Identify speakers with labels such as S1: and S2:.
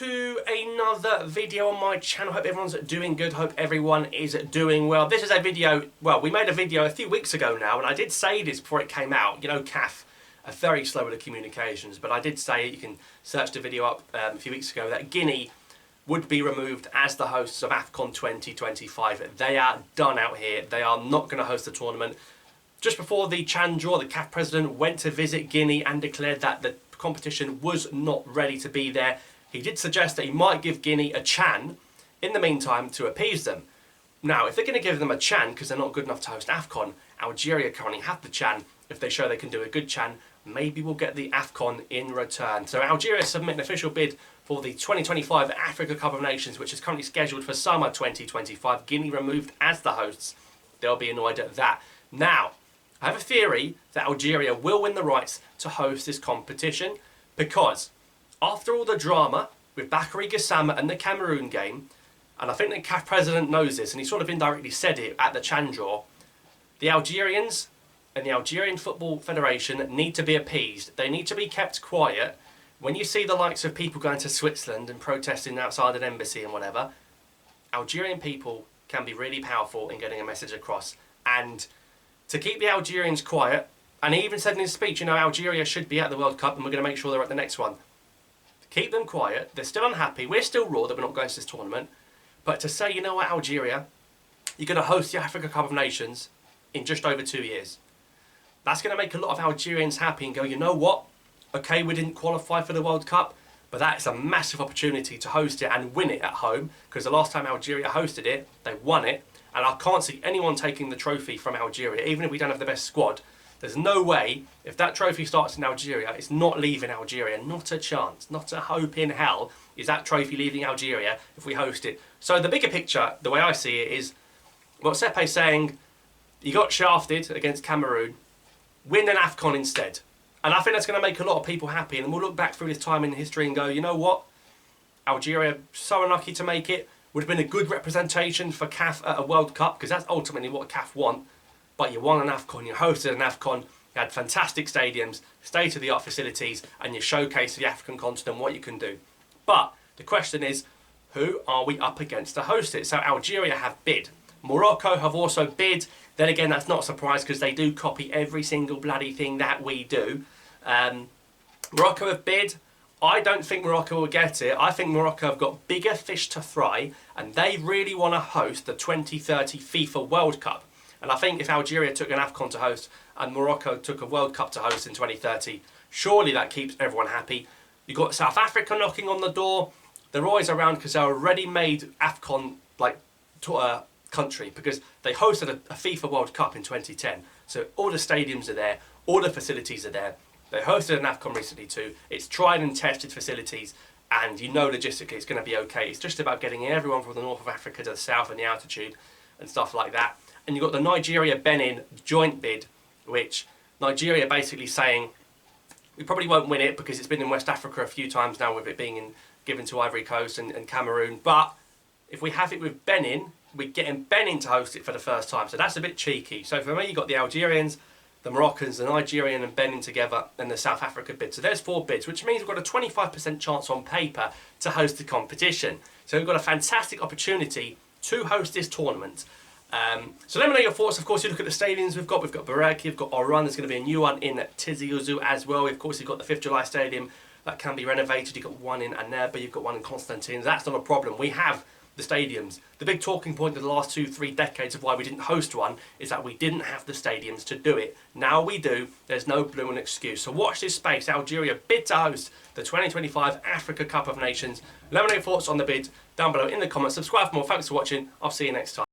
S1: to another video on my channel. Hope everyone's doing good. Hope everyone is doing well. This is a video, well, we made a video a few weeks ago now, and I did say this before it came out. You know, CAF are very slow with the communications, but I did say it. You can search the video up a few weeks ago that Guinea would be removed as the hosts of AFCON 2025. They are done out here. They are not going to host the tournament. Just before the Chan draw, the CAF president went to visit Guinea and declared that the competition was not ready to be there. He did suggest that he might give Guinea a Chan in the meantime to appease them. Now, if they're going to give them a Chan because they're not good enough to host AFCON, Algeria currently have the Chan. If they show they can do a good Chan, maybe we'll get the AFCON in return. So Algeria submit an official bid for the 2025 Africa Cup of Nations, which is currently scheduled for summer 2025. Guinea removed as the hosts. They'll be annoyed at that. Now, I have a theory that Algeria will win the rights to host this competition because after all the drama with Bakary Gassama and the Cameroon game, and I think the CAF president knows this, and he sort of indirectly said it at the Chan draw, the Algerians and the Algerian Football Federation need to be appeased. They need to be kept quiet. When you see the likes of people going to Switzerland and protesting outside an embassy and whatever, Algerian people can be really powerful in getting a message across. And to keep the Algerians quiet, and he even said in his speech, you know, Algeria should be at the World Cup and we're going to make sure they're at the next one. Keep them quiet. They're still unhappy. We're still raw that we're not going to this tournament. But to say, you know what, Algeria, you're going to host the Africa Cup of Nations in just over 2 years. That's going to make a lot of Algerians happy and go, you know what? Okay, we didn't qualify for the World Cup, but that's a massive opportunity to host it and win it at home, because the last time Algeria hosted it, they won it. And I can't see anyone taking the trophy from Algeria, even if we don't have the best squad. There's no way, if that trophy starts in Algeria, it's not leaving Algeria. Not a chance, not a hope in hell is that trophy leaving Algeria if we host it. So the bigger picture, the way I see it, is what Sepe's saying, you got shafted against Cameroon, win an AFCON instead. And I think that's going to make a lot of people happy. And we'll look back through this time in history and go, you know what? Algeria, so unlucky to make it. Would have been a good representation for CAF at a World Cup, because that's ultimately what CAF want. But you won an AFCON, you hosted an AFCON, you had fantastic stadiums, state-of-the-art facilities, and you showcased the African continent what you can do. But the question is, who are we up against to host it? So Algeria have bid. Morocco have also bid. Then again, that's not a surprise because they do copy every single bloody thing that we do. Morocco have bid. I don't think Morocco will get it. I think Morocco have got bigger fish to fry, and they really want to host the 2030 FIFA World Cup. And I think if Algeria took an AFCON to host and Morocco took a World Cup to host in 2030, surely that keeps everyone happy. You've got South Africa knocking on the door. They're always around because they're already made AFCON country, because they hosted a FIFA World Cup in 2010. So all the stadiums are there, all the facilities are there. They hosted an AFCON recently too. It's tried and tested facilities, and you know logistically it's going to be okay. It's just about getting everyone from the north of Africa to the south and the altitude and stuff like that. And you've got the Nigeria-Benin joint bid, which Nigeria basically saying we probably won't win it because it's been in West Africa a few times now with it being given to Ivory Coast and Cameroon. But if we have it with Benin, we're getting Benin to host it for the first time. So that's a bit cheeky. So for me, you've got the Algerians, the Moroccans, the Nigerian and Benin together, and the South Africa bid. So there's 4 bids, which means we've got a 25% chance on paper to host the competition. So we've got a fantastic opportunity to host this tournament. So let me know your thoughts. Of course, you look at the stadiums we've got. We've got Baraki, we've got Oran. There's going to be a new one in Tizi Ouzou as well. Of course, you've got the 5th July Stadium that can be renovated. You've got one in Anerba, you've got one in Constantine. That's not a problem. We have the stadiums. The big talking point of the last 2-3 decades of why we didn't host one is that we didn't have the stadiums to do it. Now we do. There's no blooming excuse. So watch this space. Algeria bid to host the 2025 Africa Cup of Nations. Let me know your thoughts on the bid down below in the comments. Subscribe for more. Thanks for watching. I'll see you next time.